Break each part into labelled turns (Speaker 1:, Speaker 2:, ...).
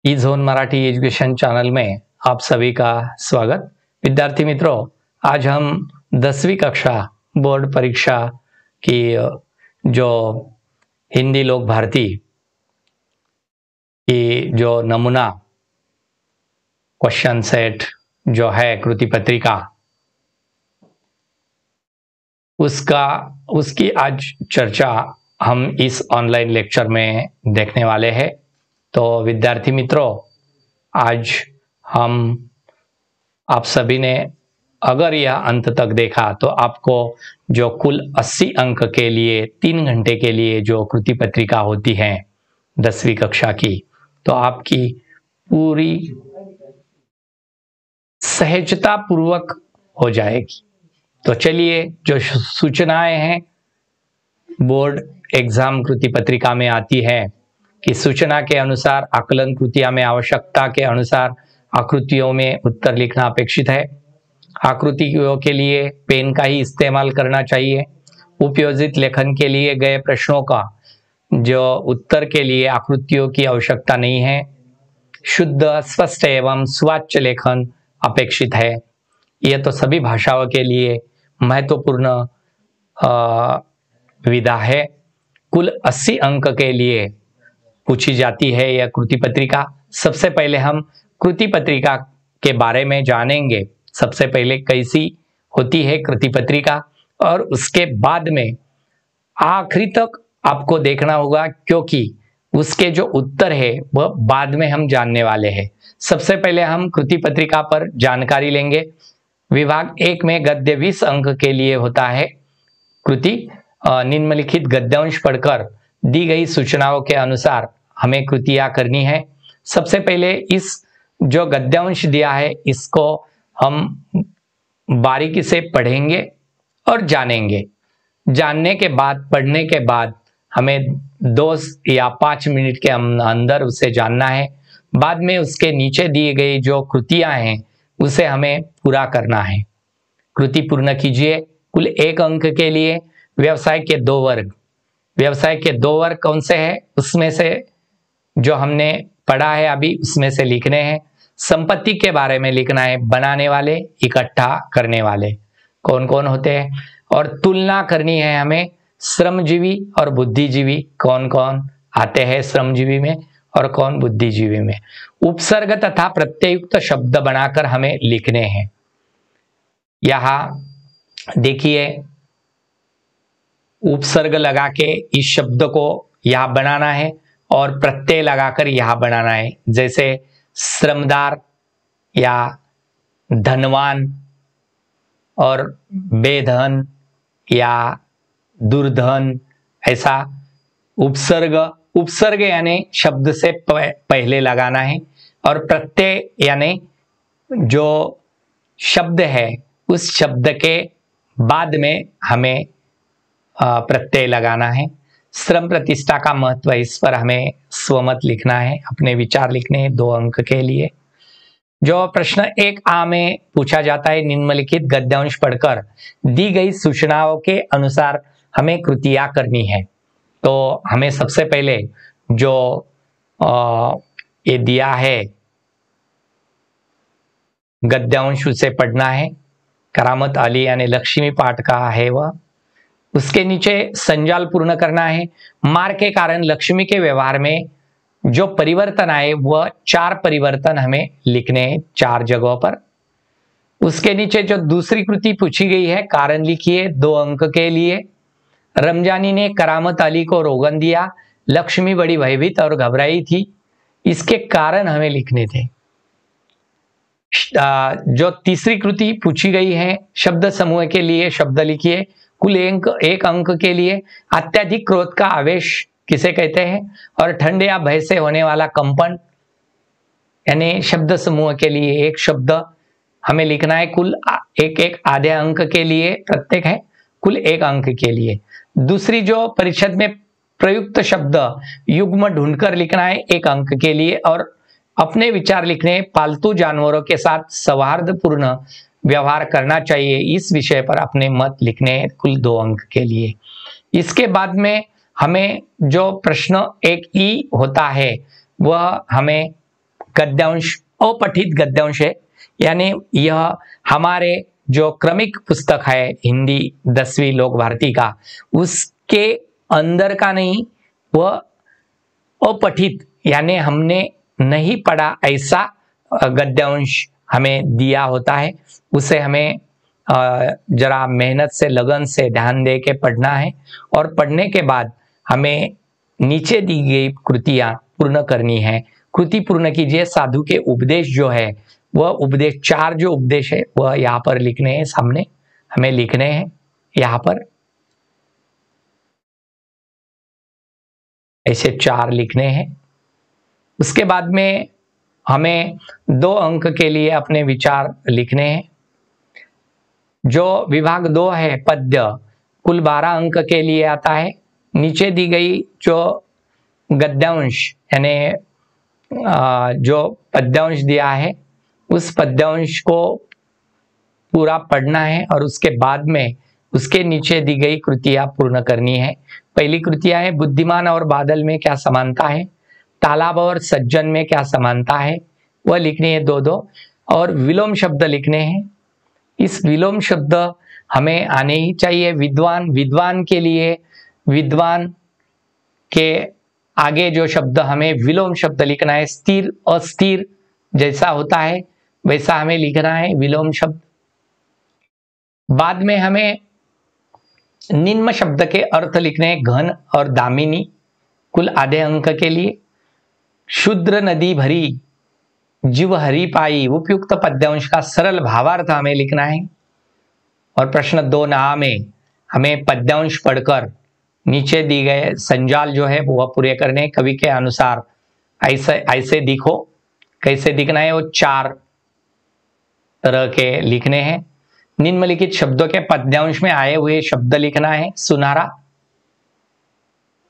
Speaker 1: ई zone Marathi education channel में आप सभी का स्वागत। विद्यार्थी मित्रों, आज हम 10वीं कक्षा बोर्ड परीक्षा की जो हिंदी लोक भारती की जो नमूना क्वेश्चन सेट जो है कृति पत्रिका उसकी आज चर्चा हम इस ऑनलाइन लेक्चर में देखने वाले हैं। तो विद्यार्थी मित्रों, आज हम आप सभी ने अगर यह अंत तक देखा तो आपको जो कुल 80 अंक के लिए 3 घंटे के लिए जो कृति पत्रिका होती है 10वीं कक्षा की, तो आपकी पूरी सहजता पूर्वक हो जाएगी। तो चलिए, जो सूचनाएं हैं बोर्ड एग्जाम कृति पत्रिका में आती है कि सूचना के अनुसार आकलन कृतियां में आवश्यकता के अनुसार आकृतियों में उत्तर लिखना अपेक्षित है। आकृतियों के लिए पेन का ही इस्तेमाल करना चाहिए। उपयोजित लेखन के लिए गए प्रश्नों का जो उत्तर के लिए आकृतियों की आवश्यकता नहीं है। शुद्ध, स्पष्ट एवं सुवाच्य लेखन अपेक्षित है। यह तो सभी भाषाओं के लिए महत्वपूर्ण विधा है। कुल 80 अंक के लिए पूछी जाती है यह कृति पत्रिका। सबसे पहले हम कृति पत्रिका के बारे में जानेंगे। सबसे पहले कैसी होती है कृति पत्रिका, और उसके बाद में आखिरी तक आपको देखना होगा, क्योंकि उसके जो उत्तर है वह बाद में हम जानने वाले हैं। सबसे पहले हम कृति पत्रिका पर जानकारी लेंगे। विभाग 1 में गद्य 20 अंक के लिए होता है। कृति निम्नलिखित गद्यांश पढ़कर दी गई सूचनाओं के अनुसार हमें कृतियां करनी है। सबसे पहले इस जो गद्यांश दिया है इसको हम बारीकी से पढ़ेंगे और जानेंगे। जानने के बाद, पढ़ने के बाद हमें 2 या 5 मिनट के अंदर उसे जानना है। बाद में उसके नीचे दी गई जो कृतियां हैं उसे हमें पूरा करना है। कृति पूर्ण कीजिए। कुल 1 अंक के लिए व्यवसाय के 2 वर्ग। व्यवसाय के 2 वर्ग कौन से हैं? उसमें से जो हमने पढ़ा है अभी उसमें से लिखने हैं। संपत्ति के बारे में लिखना है। बनाने वाले, इकट्ठा करने वाले कौन कौन होते हैं, और तुलना करनी है हमें श्रमजीवी और बुद्धिजीवी कौन कौन आते हैं श्रमजीवी में और कौन बुद्धिजीवी में। उपसर्ग तथा प्रत्ययुक्त शब्द बनाकर हमें लिखने हैं। यहां देखिए, उपसर्ग लगा के इस शब्द को यहां बनाना है और प्रत्यय लगाकर यहां बनाना है। जैसे श्रमदार या धनवान, और बेधन या दुर्धन, ऐसा उपसर्ग यानी शब्द से पहले लगाना है, और प्रत्यय यानी जो शब्द है उस शब्द के बाद में हमें प्रत्यय लगाना है। श्रम प्रतिष्ठा का महत्व, इस पर हमें स्वमत लिखना है, अपने विचार लिखने हैं 2 अंक के लिए। जो प्रश्न 1A में पूछा जाता है, निम्नलिखित गद्यांश पढ़कर दी गई सूचनाओं के अनुसार हमें कृतियां करनी है। तो हमें सबसे पहले जो ये दिया है गद्यांश उसे पढ़ना है। करामत अली यानी लक्ष्मी पाठ का है वह। उसके नीचे संजाल पूर्ण करना है। मार के कारण लक्ष्मी के व्यवहार में जो परिवर्तन आए वह 4 परिवर्तन हमें लिखने हैं 4 जगहों पर। उसके नीचे जो दूसरी कृति पूछी गई है, कारण लिखिए 2 अंक के लिए। रमजानी ने करामत अली को रोगन दिया। लक्ष्मी बड़ी भयभीत और घबराई थी। इसके कारण हमें लिखने थे। जो तीसरी कृति पूछी गई है, शब्द समूह के लिए शब्द लिखिए। कुल 1 अंक के लिए अत्यधिक क्रोध का आवेश किसे कहते हैं, और ठंड या भय से होने वाला कंपन, यानी शब्द समूह के लिए 1 शब्द हमें लिखना है। कुल 1 आधे अंक के लिए प्रत्येक है, कुल 1 अंक के लिए। दूसरी जो परिच्छेद में प्रयुक्त शब्द युग्म ढूंढकर लिखना है 1 अंक के लिए, और अपने विचार लिखने, पालतू जानवरों के साथ सौहार्दपूर्ण व्यवहार करना चाहिए, इस विषय पर अपने मत लिखने, कुल 2 अंक के लिए। इसके बाद में हमें जो प्रश्न 1E होता है वह हमें गद्यांश अपठित गद्यांश है, यानी यह हमारे जो क्रमिक पुस्तक है हिंदी 10वीं लोक भारती का, उसके अंदर का नहीं, वह अपठित यानी हमने नहीं पढ़ा ऐसा गद्यांश हमें दिया होता है। उसे हमें जरा मेहनत से, लगन से ध्यान दे के पढ़ना है, और पढ़ने के बाद हमें नीचे दी गई कृतियां पूर्ण करनी है। कृति पूर्ण कीजिए। साधु के उपदेश जो है, वह उपदेश, 4 जो उपदेश है वह यहाँ पर लिखने हैं, सामने हमें लिखने हैं, यहाँ पर ऐसे 4 लिखने हैं। उसके बाद में हमें 2 अंक के लिए अपने विचार लिखने हैं। जो विभाग 2 है पद्य, कुल 12 अंक के लिए आता है। नीचे दी गई जो गद्यांश यानी जो पद्यांश दिया है, उस पद्यांश को पूरा पढ़ना है और उसके बाद में उसके नीचे दी गई कृतियां पूर्ण करनी है। पहली कृतियां है, बुद्धिमान और बादल में क्या समानता है, तालाब और सज्जन में क्या समानता है, वह लिखनी है 2-2, और विलोम शब्द लिखने हैं। इस विलोम शब्द हमें आने ही चाहिए। विद्वान के लिए, विद्वान के आगे जो शब्द हमें विलोम शब्द लिखना है, स्थिर अस्थिर जैसा होता है वैसा हमें लिखना है विलोम शब्द। बाद में हमें निम्न शब्द के अर्थ लिखने हैं, घन और दामिनी, कुल आधे अंक के लिए। शुद्र नदी भरी, जीव हरि पाई, उपयुक्त पद्यांश का सरल भावार्थ हमें लिखना है। और प्रश्न 2 ना में हमें पद्यांश पढ़कर नीचे दी गए संजाल जो है वह पूरे करने, कवि के अनुसार ऐसे दिखो, कैसे दिखना है, वो 4 तरह के लिखने हैं। निम्नलिखित शब्दों के पद्यांश में आए हुए शब्द लिखना है। सुनारा,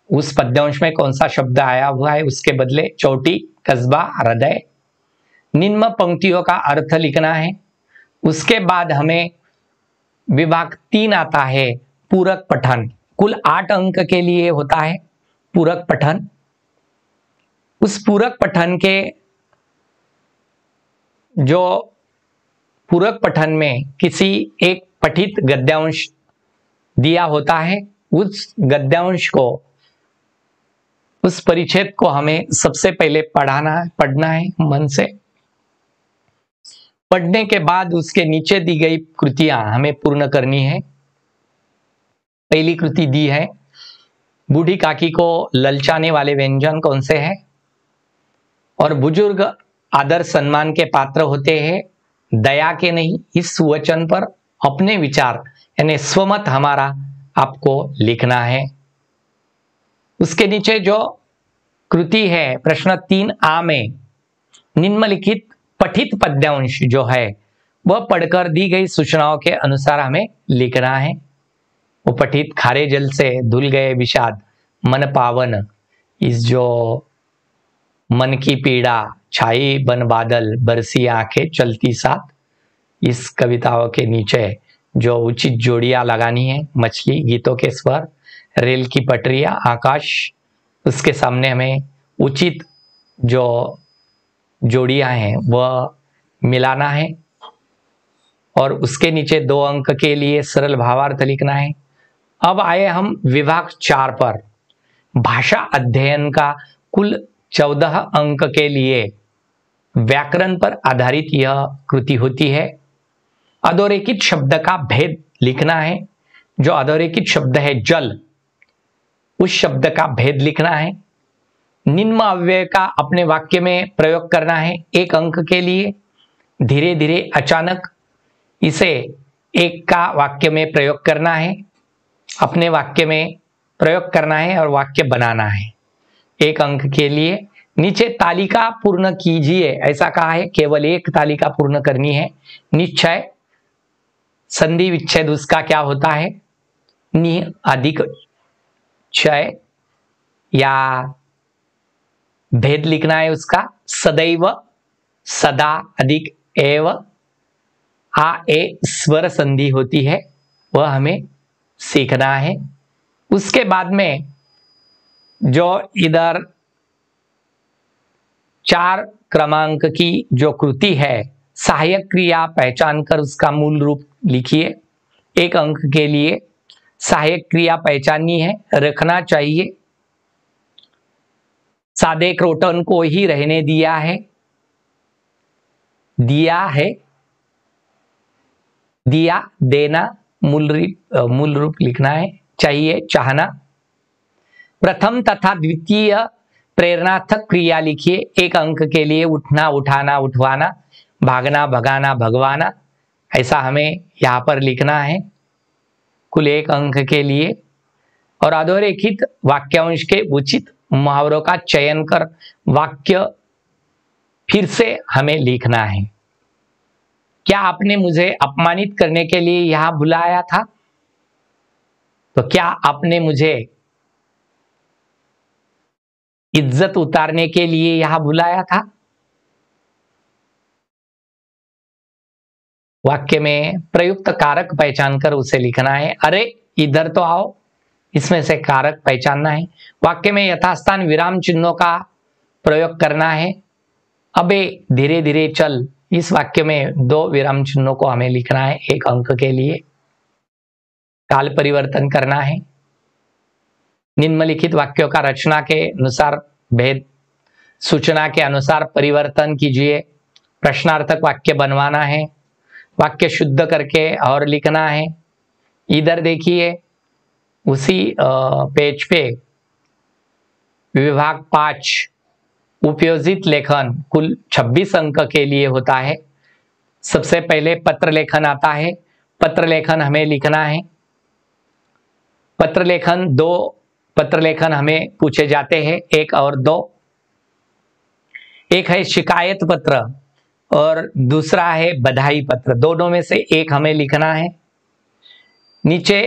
Speaker 1: उस पद्यांश में कौन सा शब्द आया हुआ है उसके बदले चोटी, कस्बा, हृदय। निम्न पंक्तियों का अर्थ लिखना है। उसके बाद हमें विभाग 3 आता है, पूरक पठन, कुल 8 अंक के लिए होता है पूरक पठन। उस पूरक पठन के जो पूरक पठन में किसी एक पठित गद्यांश दिया होता है, उस गद्यांश को, उस परिच्छेद को हमें सबसे पहले पढ़ना है मन से। पढ़ने के बाद उसके नीचे दी गई कृतियां हमें पूर्ण करनी है। पहली कृति दी है, बूढ़ी काकी को ललचाने वाले व्यंजन कौन से हैं, और बुजुर्ग आदर सम्मान के पात्र होते हैं, दया के नहीं। इस वचन पर अपने विचार यानी स्वमत हमारा आपको लिखना है। उसके नीचे जो कृति है प्रश्न 3A में निम्नलिखित पठित पद्यांश जो है वह पढ़कर दी गई सूचनाओं के अनुसार हमें लिखना है। वो पठित, खारे जल से धुल गए विषाद मन पावन, इस जो मन की पीड़ा, छाई बन बादल, बरसी आंखें चलती साथ, इस कविताओं के नीचे जो उचित जोड़ियां लगानी है, मछली, गीतों के स्वर, रेल की पटरियां, आकाश, उसके सामने हमें उचित जो जोड़ियां हैं वह मिलाना है। और उसके नीचे 2 अंक के लिए सरल भावार्थ लिखना है। अब आए हम विभाग 4 पर। भाषा अध्ययन का कुल 14 अंक के लिए व्याकरण पर आधारित यह कृति होती है। अधोरेखित शब्द का भेद लिखना है। जो अधोरेखित शब्द है जल, उस शब्द का भेद लिखना है। निम्न अव्यय का अपने वाक्य में प्रयोग करना है 1 अंक के लिए। धीरे धीरे, अचानक, इसे 1 का वाक्य में प्रयोग करना है, अपने वाक्य में प्रयोग करना है और वाक्य बनाना है 1 अंक के लिए। नीचे तालिका पूर्ण कीजिए ऐसा कहा है, केवल 1 तालिका पूर्ण करनी है। निश्चय, संधि विच्छेद उसका क्या होता है, नि अधिक क्षय, या भेद लिखना है उसका। सदैव, सदा अधिक एव, आ ए स्वर संधि होती है, वह हमें सीखना है। उसके बाद में जो इधर 4 क्रमांक की जो कृति है, सहायक क्रिया पहचान कर उसका मूल रूप लिखिए। 1 अंक के लिए सहायक क्रिया पहचाननी है, रखना चाहिए। सादे क्रोटन को ही रहने दिया है, दिया है, दिया, देना, मूल रूप लिखना है, चाहिए, चाहना। प्रथम तथा द्वितीय प्रेरणार्थक क्रिया लिखिए। 1 अंक के लिए उठना, उठाना, उठवाना, भागना, भगाना, भगवाना, ऐसा हमें यहां पर लिखना है कुल 1 अंक के लिए। और अधोरेखित वाक्यांश के उचित मुहावरों का चयन कर वाक्य फिर से हमें लिखना है। क्या आपने मुझे अपमानित करने के लिए यहां बुलाया था? तो क्या आपने मुझे इज्जत उतारने के लिए यहां बुलाया था? वाक्य में प्रयुक्त कारक पहचान कर उसे लिखना है। अरे इधर तो आओ, इसमें से कारक पहचानना है। वाक्य में यथास्थान विराम चिन्हों का प्रयोग करना है। अबे धीरे धीरे चल, इस वाक्य में 2 विराम चिन्हों को हमें लिखना है 1 अंक के लिए। काल परिवर्तन करना है। निम्नलिखित वाक्यों का रचना के अनुसार भेद सूचना के अनुसार परिवर्तन कीजिए। प्रश्नार्थक वाक्य बनवाना है। वाक्य शुद्ध करके और लिखना है। इधर देखिए, उसी पेज पे विभाग 5 उपयोजित लेखन कुल 26 अंक के लिए होता है। सबसे पहले पत्र लेखन आता है। पत्र लेखन हमें लिखना है। पत्र लेखन 2 पत्र लेखन हमें पूछे जाते हैं, 1 और 2। एक है शिकायत पत्र और दूसरा है बधाई पत्र। दोनों में से 1 हमें लिखना है। नीचे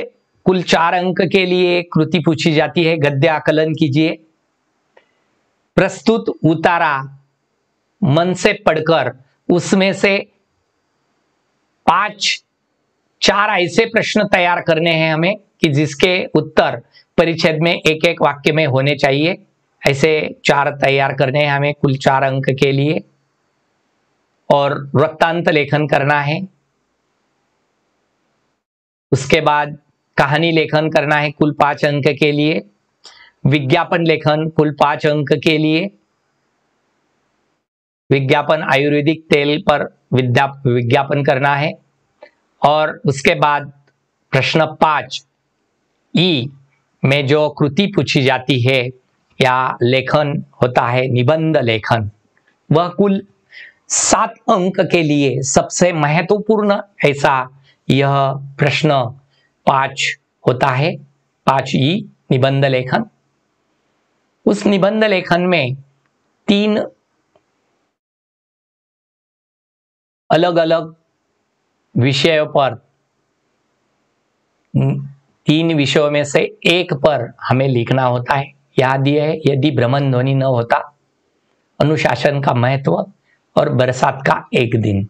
Speaker 1: कुल 4 अंक के लिए कृति पूछी जाती है। गद्य आकलन कीजिए। प्रस्तुत उतारा मन से पढ़कर उसमें से 4 ऐसे प्रश्न तैयार करने हैं हमें कि जिसके उत्तर परिच्छेद में 1-1 वाक्य में होने चाहिए। ऐसे 4 तैयार करने हैं हमें कुल 4 अंक के लिए। और वृत्तांत लेखन करना है। उसके बाद कहानी लेखन करना है कुल 5 अंक के लिए। विज्ञापन लेखन कुल 5 अंक के लिए। विज्ञापन आयुर्वेदिक तेल पर विज्ञापन करना है। और उसके बाद प्रश्न 5 ई में जो कृति पूछी जाती है या लेखन होता है, निबंध लेखन, वह कुल 7 अंक के लिए सबसे महत्वपूर्ण ऐसा यह प्रश्न 5 होता है। 5 ई निबंध लेखन। उस निबंध लेखन में 3 अलग अलग विषयों पर, 3 विषयों में से 1 पर हमें लिखना होता है। याद ये है, यदि भ्रमण ध्वनि न होता, अनुशासन का महत्व और बरसात का एक दिन।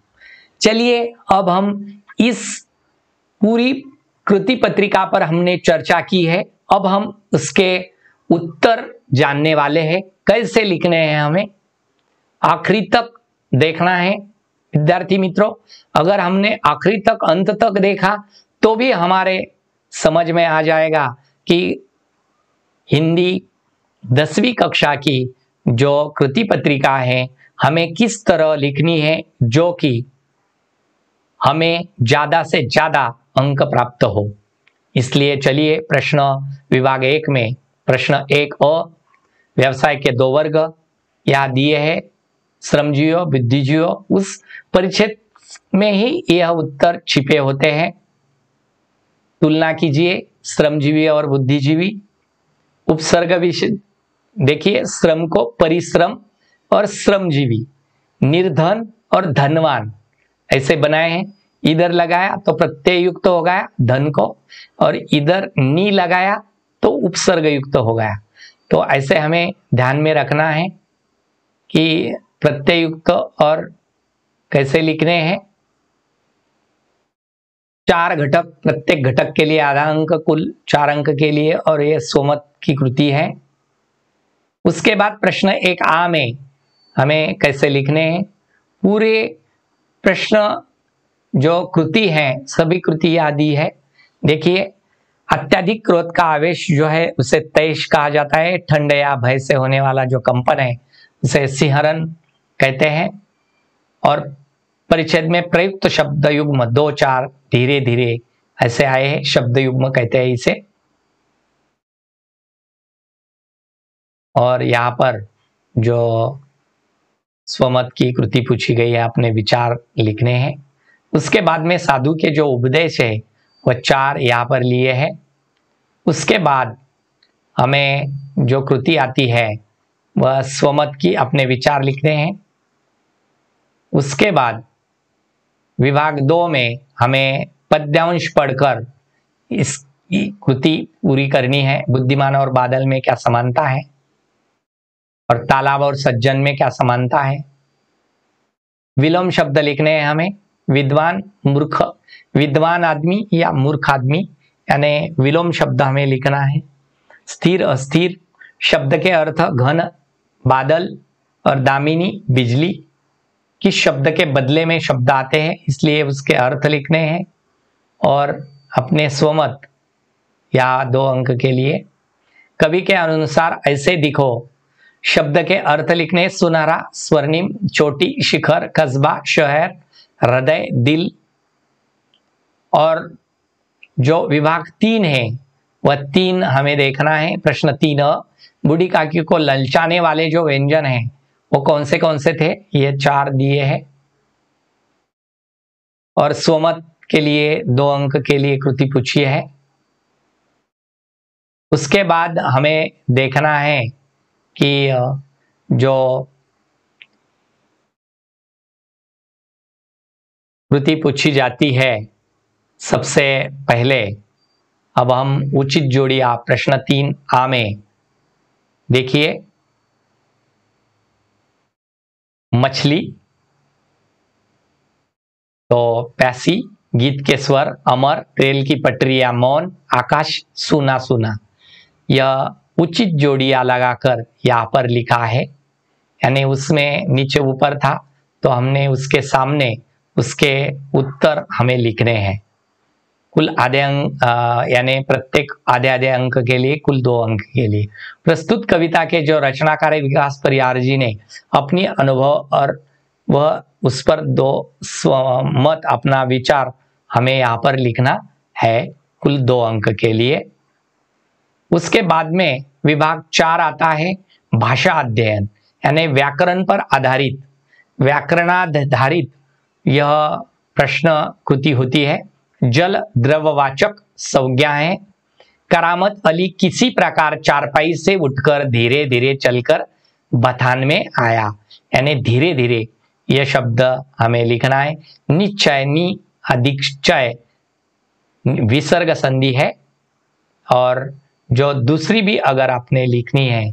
Speaker 1: चलिए अब हम इस पूरी कृति पत्रिका पर हमने चर्चा की है। अब हम उसके उत्तर जानने वाले हैं। कैसे लिखने हैं हमें आखिरी तक देखना है विद्यार्थी मित्रों। अगर हमने आखिरी तक, अंत तक देखा तो भी हमारे समझ में आ जाएगा कि हिंदी 10वीं कक्षा की जो कृति पत्रिका है हमें किस तरह लिखनी है, जो कि हमें ज्यादा से ज्यादा अंक प्राप्त हो। इसलिए चलिए प्रश्न विभाग 1 में प्रश्न 1 अ, व्यवसाय के 2 वर्ग यहाँ दिए हैं, श्रमजीवियों, बुद्धिजीवियों। उस परिच्छेद में ही यह उत्तर छिपे होते हैं। तुलना कीजिए श्रमजीवी और बुद्धिजीवी। उपसर्ग विषय देखिए, श्रम को परिश्रम और श्रमजीवी, निर्धन और धनवान ऐसे बनाए हैं। इधर लगाया तो प्रत्यय युक्त हो गया धन को, और इधर नी लगाया तो उपसर्ग युक्त हो गया। तो ऐसे हमें ध्यान में रखना है कि प्रत्यय युक्त और कैसे लिखने हैं। 4 घटक, प्रत्येक घटक के लिए आधा अंक, कुल 4 अंक के लिए, और यह सोमत की कृति है। उसके बाद प्रश्न 1 आ में हमें कैसे लिखने हैं। पूरे प्रश्न जो कृति है सभी कृति याद ही है। देखिए, अत्यधिक क्रोध का आवेश जो है उसे तेज कहा जाता है। ठंड या भय से होने वाला जो कंपन है उसे सिहरन कहते हैं। और परिच्छेद में प्रयुक्त शब्द युग्म 2 4 धीरे धीरे ऐसे आए हैं, शब्द युग्म कहते हैं इसे। और यहाँ पर जो स्वमत की कृति पूछी गई है, अपने विचार लिखने हैं। उसके बाद में साधु के जो उपदेश है वह 4 यहाँ पर लिए हैं। उसके बाद हमें जो कृति आती है वह स्वमत की अपने विचार लिखने हैं। उसके बाद विभाग 2 में हमें पद्यांश पढ़कर इसकी कृति पूरी करनी है। बुद्धिमान और बादल में क्या समानता है और तालाब और सज्जन में क्या समानता है। विलोम शब्द लिखने हैं हमें। विद्वान, मूर्ख, विद्वान आदमी या मूर्ख आदमी, यानी विलोम शब्द हमें लिखना है। स्थिर, अस्थिर शब्द के अर्थ घन, बादल और दामिनी, बिजली। किस शब्द के बदले में शब्द आते हैं इसलिए उसके अर्थ लिखने हैं। और अपने स्वमत या 2 अंक के लिए कवि के अनुसार ऐसे दिखो शब्द के अर्थ लिखने। सुनहरा, स्वर्णिम, चोटी, शिखर, कस्बा, शहर, हृदय, दिल। और जो विभाग 3 है वह 3 हमें देखना है। प्रश्न 3 बूढ़ी काकी को ललचाने वाले जो व्यंजन हैं वो कौन से थे, ये 4 दिए हैं। और स्वमत के लिए 2 अंक के लिए कृति पूछी है। उसके बाद हमें देखना है कि जो कृति पूछी जाती है सबसे पहले, अब हम उचित जोड़ियां प्रश्न 3 आ में देखिए। मछली, तो पैसी, गीत के स्वर, अमर, रेल की पटरियां, मौन, आकाश, सुना सुना। यह उचित जोड़ियां लगाकर यहाँ पर लिखा है, यानी उसमें नीचे ऊपर था तो हमने उसके सामने उसके उत्तर हमें लिखने हैं। कुल आधे अंक, यानी प्रत्येक आधे आधे अंक के लिए कुल 2 अंक के लिए। प्रस्तुत कविता के जो रचनाकार विकास परियार जी ने अपनी अनुभव और वह उस पर 2 स्वमत अपना विचार हमें यहाँ पर लिखना है कुल 2 अंक के लिए। उसके बाद में विभाग 4 आता है भाषा अध्ययन, यानी व्याकरण पर आधारित, व्याकरणाधारित यह प्रश्न कृति होती है। जल द्रववाचक संज्ञा है। करामत अली किसी प्रकार चारपाई से उठकर धीरे धीरे चलकर बथान में आया, यानी धीरे धीरे यह शब्द हमें लिखना है। निश्चय, नि अधिक्षय विसर्ग संधि है। और जो दूसरी भी अगर आपने लिखनी है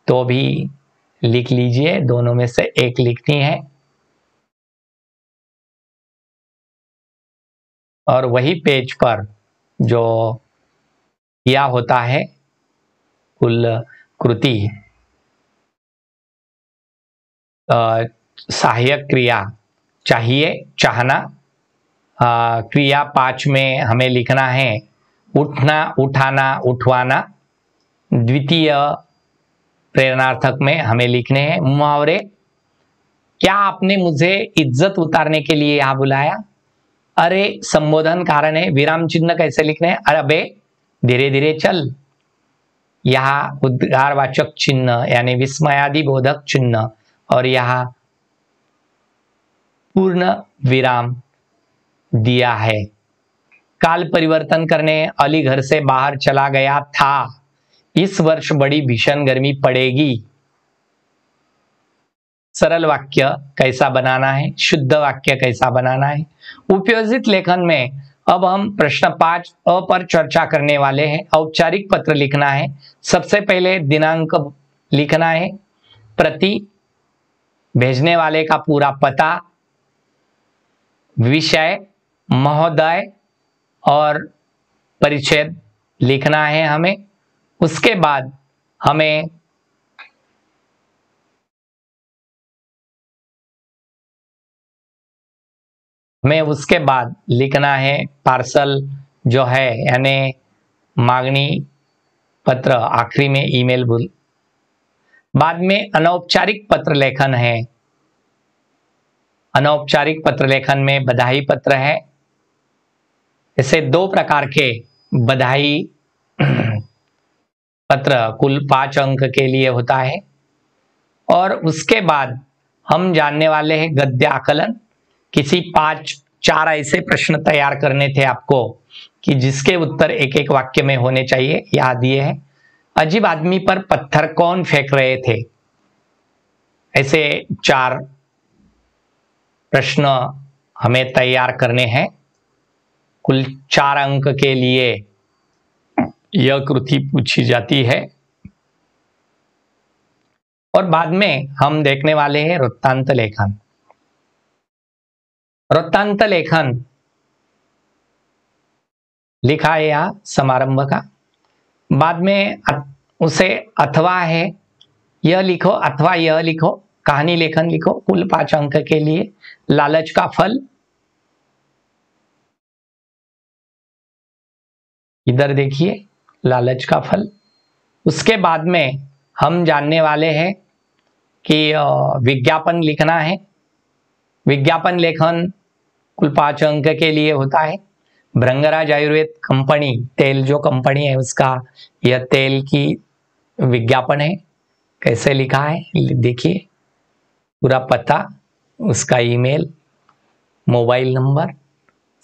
Speaker 1: तो भी लिख लीजिए, दोनों में से एक लिखनी है। और वही पेज पर जो किया होता है कुल कृति, सहायक क्रिया चाहिए, चाहना। क्रिया 5 में हमें लिखना है उठना, उठाना, उठवाना। द्वितीय प्रेरणार्थक में हमें लिखने हैं मुहावरे। क्या आपने मुझे इज्जत उतारने के लिए यहाँ बुलाया? अरे संबोधन कारण है। विराम चिन्ह कैसे लिखने हैं? अरे धीरे धीरे चल। यहाँ उद्गारवाचक चिन्ह यानी विस्मयादि बोधक चिन्ह, और यहाँ पूर्ण विराम दिया है। काल परिवर्तन करने अली घर से बाहर चला गया था। इस वर्ष बड़ी भीषण गर्मी पड़ेगी। सरल वाक्य कैसा बनाना है, शुद्ध वाक्य कैसा बनाना है। उपयोजित लेखन में अब हम प्रश्न 5 अ पर चर्चा करने वाले हैं। औपचारिक पत्र लिखना है। सबसे पहले दिनांक लिखना है, प्रति, भेजने वाले का पूरा पता, विषय, महोदय और परिच्छेद लिखना है हमें। उसके बाद हमें में उसके बाद लिखना है पार्सल जो है यानी मांगनी पत्र, आखिरी में ईमेल भूल। बाद में अनौपचारिक पत्र लेखन है। अनौपचारिक पत्र लेखन में बधाई पत्र है। ऐसे 2 प्रकार के बधाई पत्र कुल 5 अंक के लिए होता है। और उसके बाद हम जानने वाले हैं गद्य आकलन। किसी 4 ऐसे प्रश्न तैयार करने थे आपको कि जिसके उत्तर एक एक वाक्य में होने चाहिए। याद ये है, अजीब आदमी पर पत्थर कौन फेंक रहे थे। ऐसे 4 प्रश्न हमें तैयार करने हैं। कुल 4 अंक के लिए यह कृति पूछी जाती है। और बाद में हम देखने वाले हैं वृत्तांत लेखन। वृत्तांत लेखन लिखा है यहां समारंभ का। बाद में उसे अथवा है, यह लिखो अथवा यह लिखो। कहानी लेखन लिखो, कुल 5 अंक के लिए। लालच का फल, इधर देखिए लालच का फल। उसके बाद में हम जानने वाले हैं कि विज्ञापन लिखना है। विज्ञापन लेखन कुल 5 अंक के लिए होता है। भृंगराज आयुर्वेद कंपनी, तेल जो कंपनी है उसका यह तेल की विज्ञापन है। कैसे लिखा है देखिए, पूरा पता, उसका ईमेल, मोबाइल नंबर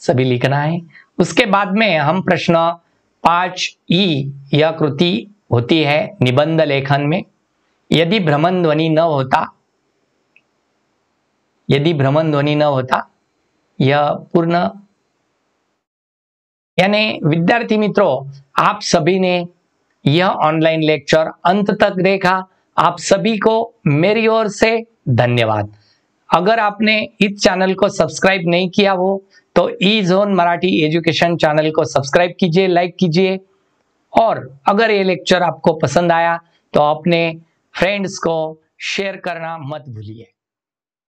Speaker 1: सभी लिखना है। उसके बाद में हम प्रश्न 5E यह कृति होती है निबंध लेखन में। यदि भ्रमण ध्वनि न होता, यदि भ्रमण ध्वनि न होता, यह पूर्ण यानी विद्यार्थी मित्रों, आप सभी ने यह ऑनलाइन लेक्चर अंत तक देखा। आप सभी को मेरी ओर से धन्यवाद। अगर आपने इस चैनल को सब्सक्राइब नहीं किया हो तो ई जोन मराठी एजुकेशन चैनल को सब्सक्राइब कीजिए, लाइक कीजिए। और अगर ये लेक्चर आपको पसंद आया तो अपने फ्रेंड्स को शेयर करना मत भूलिए।